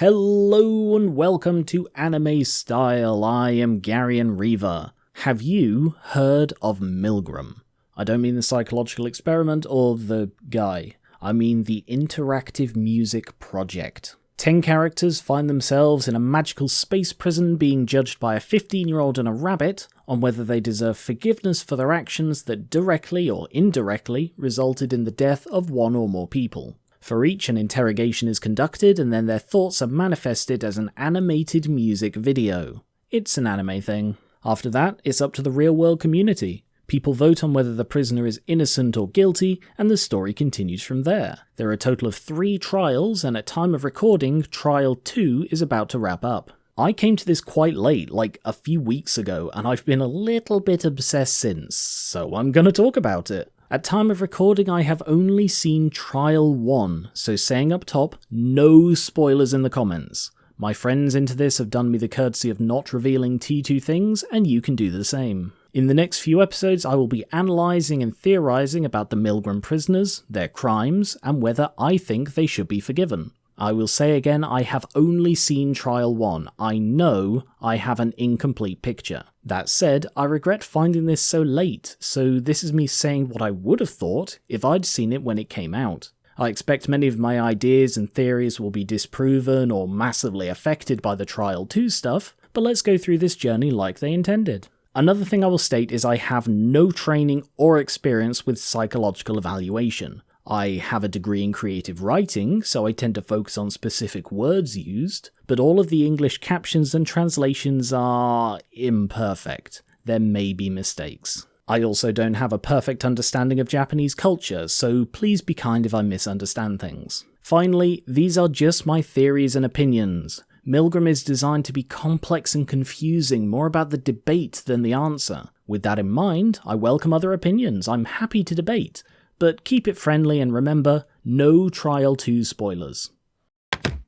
Hello and welcome to Anime Style. I am Gary and Reva. Have you heard of MILGRAM? I don't mean the psychological experiment or the guy. I mean the interactive music project. 10 characters find themselves in a magical space prison being judged by a 15-year-old and a rabbit on whether they deserve forgiveness for their actions that directly or indirectly resulted in the death of one or more people. For each, an interrogation is conducted and then their thoughts are manifested as an animated music video. It's an anime thing. After that, it's up to the real-world community. People vote on whether the prisoner is innocent or guilty, and the story continues from there. There are a total of 3 trials, and at time of recording, Trial 2 is about to wrap up. I came to this quite late, like a few weeks ago, and I've been a little bit obsessed since, so I'm gonna talk about it. At time of recording, I have only seen Trial 1, so saying up top, no spoilers in the comments. My friends into this have done me the courtesy of not revealing T2 things, and you can do the same. In the next few episodes, I will be analysing and theorising about the MILGRAM prisoners, their crimes, and whether I think they should be forgiven. I will say again, I have only seen Trial 1. I know I have an incomplete picture. That said, I regret finding this so late, so this is me saying what I would have thought if I'd seen it when it came out. I expect many of my ideas and theories will be disproven or massively affected by the Trial 2 stuff, but let's go through this journey like they intended. Another thing I will state is I have no training or experience with psychological evaluation. I have a degree in creative writing, so I tend to focus on specific words used, but all of the English captions and translations are imperfect. There may be mistakes. I also don't have a perfect understanding of Japanese culture, so please be kind if I misunderstand things. Finally, these are just my theories and opinions. MILGRAM is designed to be complex and confusing, more about the debate than the answer. With that in mind, I welcome other opinions. I'm happy to debate. But keep it friendly and remember, no Trial 2 spoilers.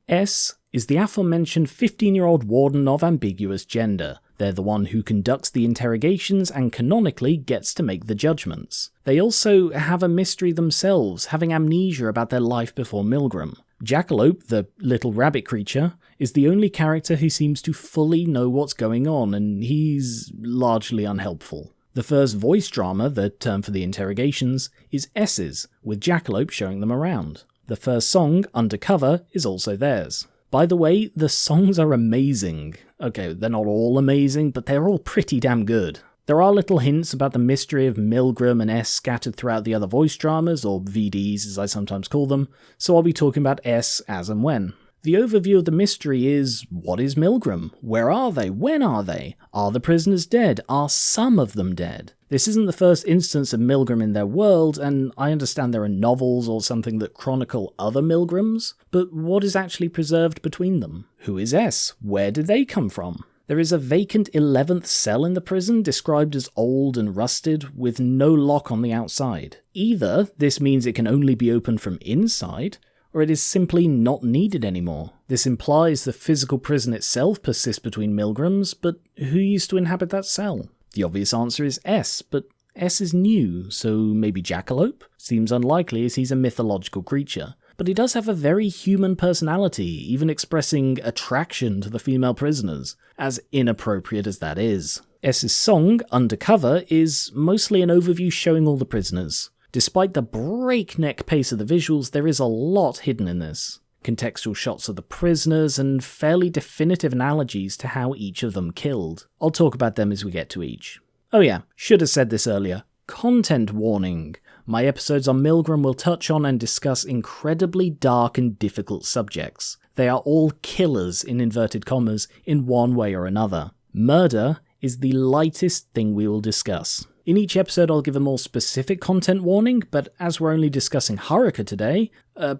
S is the aforementioned 15-year-old warden of ambiguous gender. They're the one who conducts the interrogations and canonically gets to make the judgments. They also have a mystery themselves, having amnesia about their life before MILGRAM. Jackalope, the little rabbit creature, is the only character who seems to fully know what's going on, and he's largely unhelpful. The first voice drama, the term for the interrogations, is S's, with Jackalope showing them around. The first song, Undercover, is also theirs. By the way, the songs are amazing. Okay, they're not all amazing, but they're all pretty damn good. There are little hints about the mystery of MILGRAM and S scattered throughout the other voice dramas, or VDs as I sometimes call them, so I'll be talking about S as and when. The overview of the mystery is, what is MILGRAM? Where are they? When are they? Are the prisoners dead? Are some of them dead? This isn't the first instance of MILGRAM in their world, and I understand there are novels or something that chronicle other MILGRAMs, but what is actually preserved between them? Who is S? Where did they come from? There is a vacant 11th cell in the prison described as old and rusted with no lock on the outside. Either this means it can only be opened from inside, or it is simply not needed anymore. This implies the physical prison itself persists between MILGRAMs, but who used to inhabit that cell? The obvious answer is S, but S is new, so maybe Jackalope? Seems unlikely as he's a mythological creature. But he does have a very human personality, even expressing attraction to the female prisoners, as inappropriate as that is. S's song, Undercover, is mostly an overview showing all the prisoners. Despite the breakneck pace of the visuals, there is a lot hidden in this. Contextual shots of the prisoners and fairly definitive analogies to how each of them killed. I'll talk about them as we get to each. Oh yeah, should have said this earlier. Content warning. My episodes on MILGRAM will touch on and discuss incredibly dark and difficult subjects. They are all killers in inverted commas in one way or another. Murder is the lightest thing we will discuss. In each episode I'll give a more specific content warning, but as we're only discussing Haruka today,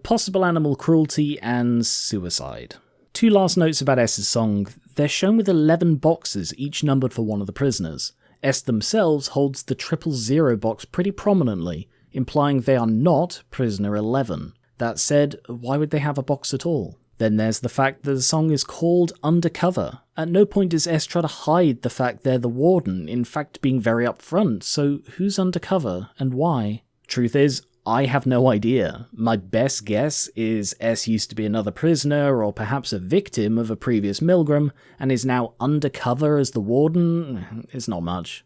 possible animal cruelty and suicide. 2 last notes about S's song. They're shown with 11 boxes, each numbered for one of the prisoners. S themselves holds the 000 box pretty prominently, implying they are not prisoner 11. That said, why would they have a box at all? Then there's the fact that the song is called Undercover. At no point does S try to hide the fact they're the warden, in fact being very upfront, so who's undercover and why? Truth is, I have no idea. My best guess is S used to be another prisoner or perhaps a victim of a previous MILGRAM and is now undercover as the warden. It's not much.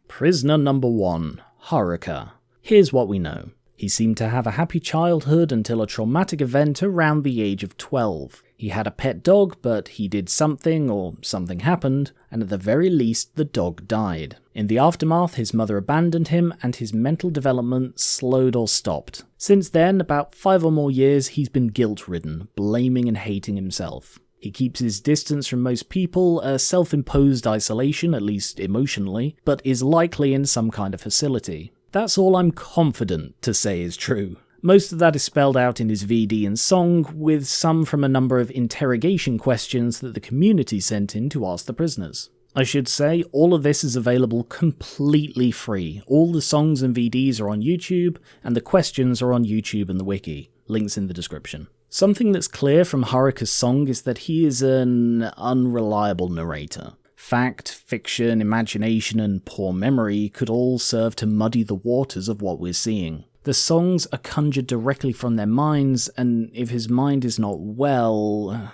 Prisoner number 1, Haruka. Here's what we know. He seemed to have a happy childhood until a traumatic event around the age of 12. He had a pet dog, but he did something, or something happened, and at the very least the dog died. In the aftermath, his mother abandoned him, and his mental development slowed or stopped. Since then, about 5 or more years, he's been guilt-ridden, blaming and hating himself. He keeps his distance from most people, a self-imposed isolation, at least emotionally, but is likely in some kind of facility. That's all I'm confident to say is true. Most of that is spelled out in his VD and song, with some from a number of interrogation questions that the community sent in to ask the prisoners. I should say, all of this is available completely free. All the songs and VDs are on YouTube, and the questions are on YouTube and the wiki. Links in the description. Something that's clear from Haruka's song is that he is an unreliable narrator. Fact, fiction, imagination, and poor memory could all serve to muddy the waters of what we're seeing. The songs are conjured directly from their minds, and if his mind is not well...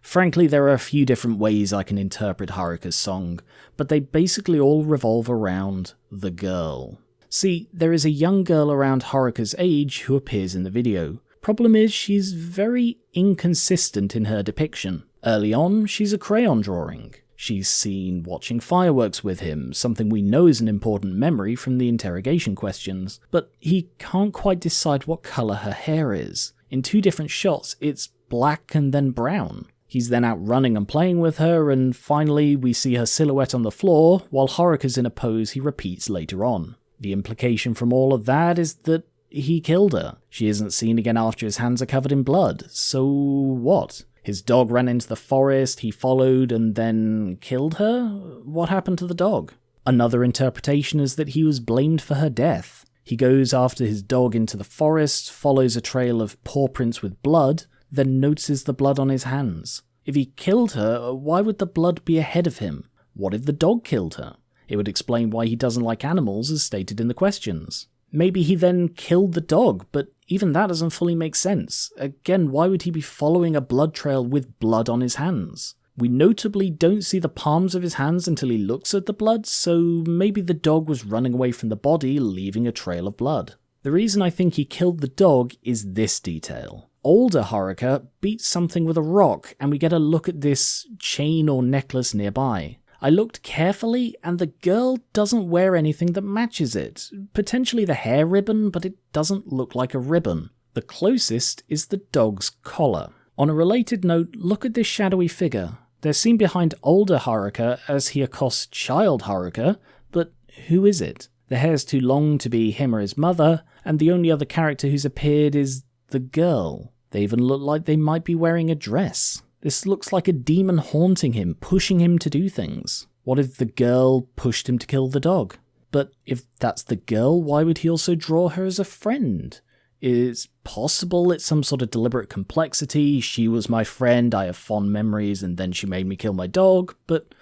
Frankly, there are a few different ways I can interpret Haruka's song, but they basically all revolve around the girl. See, there is a young girl around Haruka's age who appears in the video. Problem is, she's very inconsistent in her depiction. Early on, she's a crayon drawing. She's seen watching fireworks with him, something we know is an important memory from the interrogation questions, but he can't quite decide what colour her hair is. In 2 different shots, it's black and then brown. He's then out running and playing with her, and finally we see her silhouette on the floor, while Haruka's in a pose he repeats later on. The implication from all of that is that he killed her. She isn't seen again after his hands are covered in blood, so what? His dog ran into the forest, he followed and then killed her? What happened to the dog? Another interpretation is that he was blamed for her death. He goes after his dog into the forest, follows a trail of paw prints with blood, then notices the blood on his hands. If he killed her, why would the blood be ahead of him? What if the dog killed her? It would explain why he doesn't like animals as stated in the questions. Maybe he then killed the dog, but even that doesn't fully make sense. Again, why would he be following a blood trail with blood on his hands? We notably don't see the palms of his hands until he looks at the blood, so maybe the dog was running away from the body, leaving a trail of blood. The reason I think he killed the dog is this detail. Older Haruka beats something with a rock, and we get a look at this chain or necklace nearby. I looked carefully, and the girl doesn't wear anything that matches it. Potentially the hair ribbon, but it doesn't look like a ribbon. The closest is the dog's collar. On a related note, look at this shadowy figure. They're seen behind older Haruka as he accosts child Haruka, but who is it? The hair's too long to be him or his mother, and the only other character who's appeared is the girl. They even look like they might be wearing a dress. This looks like a demon haunting him, pushing him to do things. What if the girl pushed him to kill the dog? But if that's the girl, why would he also draw her as a friend? It's possible it's some sort of deliberate complexity. She was my friend, I have fond memories, and then she made me kill my dog. But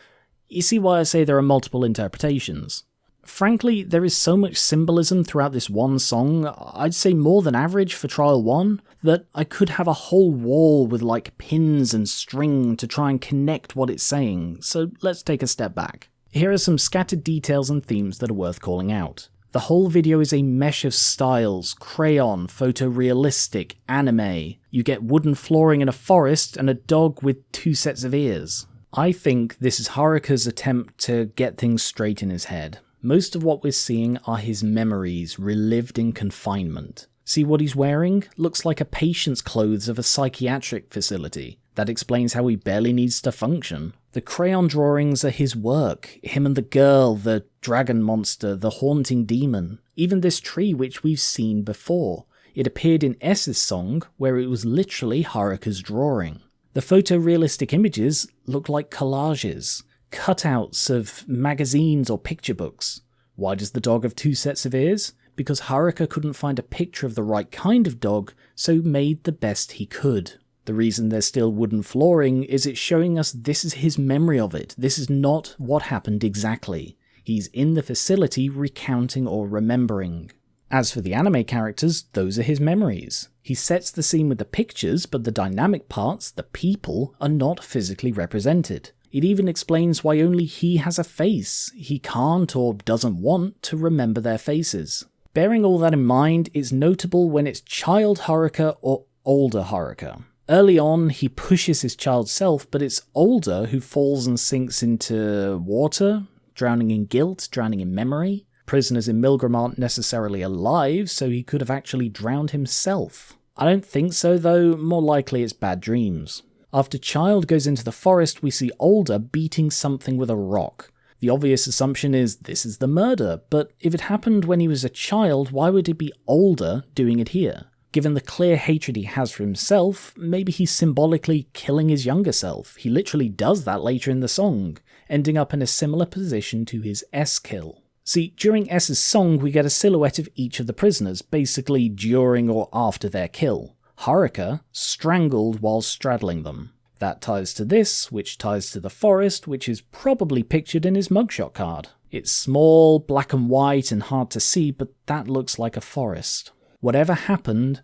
you see why I say there are multiple interpretations. Frankly, there is so much symbolism throughout this one song, I'd say more than average for Trial 1, that I could have a whole wall with like pins and string to try and connect what it's saying, so let's take a step back. Here are some scattered details and themes that are worth calling out. The whole video is a mesh of styles, crayon, photorealistic, anime. You get wooden flooring in a forest and a dog with 2 sets of ears. I think this is Haruka's attempt to get things straight in his head. Most of what we're seeing are his memories relived in confinement. See what he's wearing? Looks like a patient's clothes of a psychiatric facility. That explains how he barely needs to function. The crayon drawings are his work. Him and the girl, the dragon monster, the haunting demon. Even this tree which we've seen before. It appeared in S's song, where it was literally Haruka's drawing. The photorealistic images look like collages. Cutouts of magazines or picture books. Why does the dog have 2 sets of ears? Because Haruka couldn't find a picture of the right kind of dog, so made the best he could. The reason there's still wooden flooring is it's showing us this is his memory of it. This is not what happened exactly. He's in the facility recounting or remembering. As for the anime characters, those are his memories. He sets the scene with the pictures, but the dynamic parts, the people, are not physically represented. It even explains why only he has a face. He can't or doesn't want to remember their faces. Bearing all that in mind, it's notable when it's child Haruka or older Haruka. Early on, he pushes his child self, but it's older who falls and sinks into water, drowning in guilt, drowning in memory. Prisoners in MILGRAM aren't necessarily alive, so he could have actually drowned himself. I don't think so though, more likely it's bad dreams. After Child goes into the forest, we see Older beating something with a rock. The obvious assumption is this is the murder, but if it happened when he was a child, why would it be Older doing it here? Given the clear hatred he has for himself, maybe he's symbolically killing his younger self. He literally does that later in the song, ending up in a similar position to his S kill. See, during S's song we get a silhouette of each of the prisoners, basically during or after their kill. Haruka strangled while straddling them. That ties to this, which ties to the forest, which is probably pictured in his mugshot card. It's small, black and white, and hard to see, but that looks like a forest. Whatever happened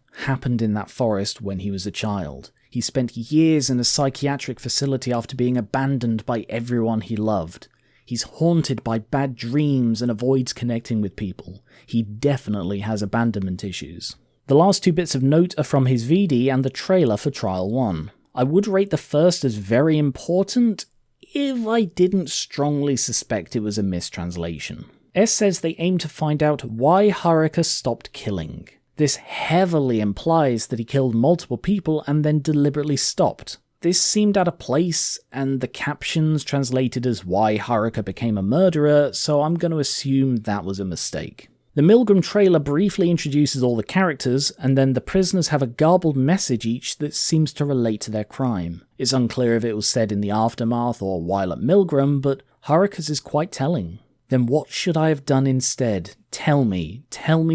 in that forest when he was a child. He spent years in a psychiatric facility after being abandoned by everyone he loved. He's haunted by bad dreams and avoids connecting with people. He definitely has abandonment issues. The last two bits of note are from his VD and the trailer for Trial 1. I would rate the first as very important if I didn't strongly suspect it was a mistranslation. S says they aim to find out why Haruka stopped killing. This heavily implies that he killed multiple people and then deliberately stopped. This seemed out of place, and the captions translated as why Haruka became a murderer, so I'm going to assume that was a mistake. The MILGRAM trailer briefly introduces all the characters, and then the prisoners have a garbled message each that seems to relate to their crime. It's unclear if it was said in the aftermath or while at MILGRAM, but Haruka's is quite telling. Then what should I have done instead? Tell me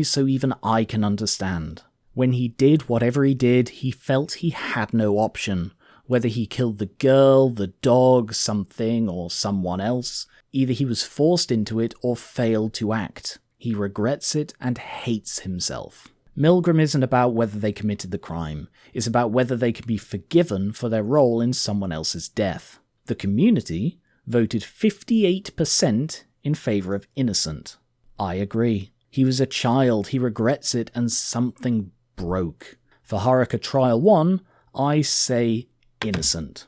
so even I can understand. When he did whatever he did, he felt he had no option. Whether he killed the girl, the dog, something, or someone else, either he was forced into it or failed to act. He regrets it and hates himself. MILGRAM isn't about whether they committed the crime, it's about whether they can be forgiven for their role in someone else's death. The community voted 58% in favour of innocent. I agree. He was a child, he regrets it, and something broke. For Haruka Trial 1, I say innocent.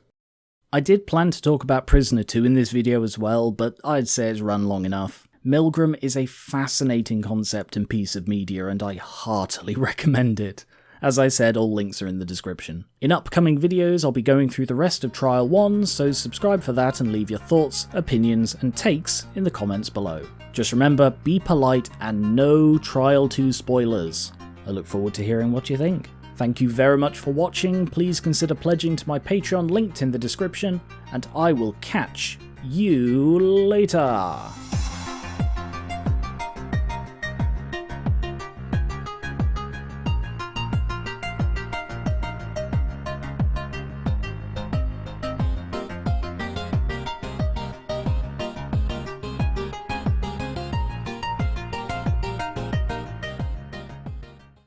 I did plan to talk about Prisoner 2 in this video as well, but I'd say it's run long enough. MILGRAM is a fascinating concept and piece of media, and I heartily recommend it. As I said, all links are in the description. In upcoming videos, I'll be going through the rest of Trial 1, so subscribe for that and leave your thoughts, opinions, and takes in the comments below. Just remember, be polite and no Trial 2 spoilers. I look forward to hearing what you think. Thank you very much for watching, please consider pledging to my Patreon linked in the description, and I will catch you later.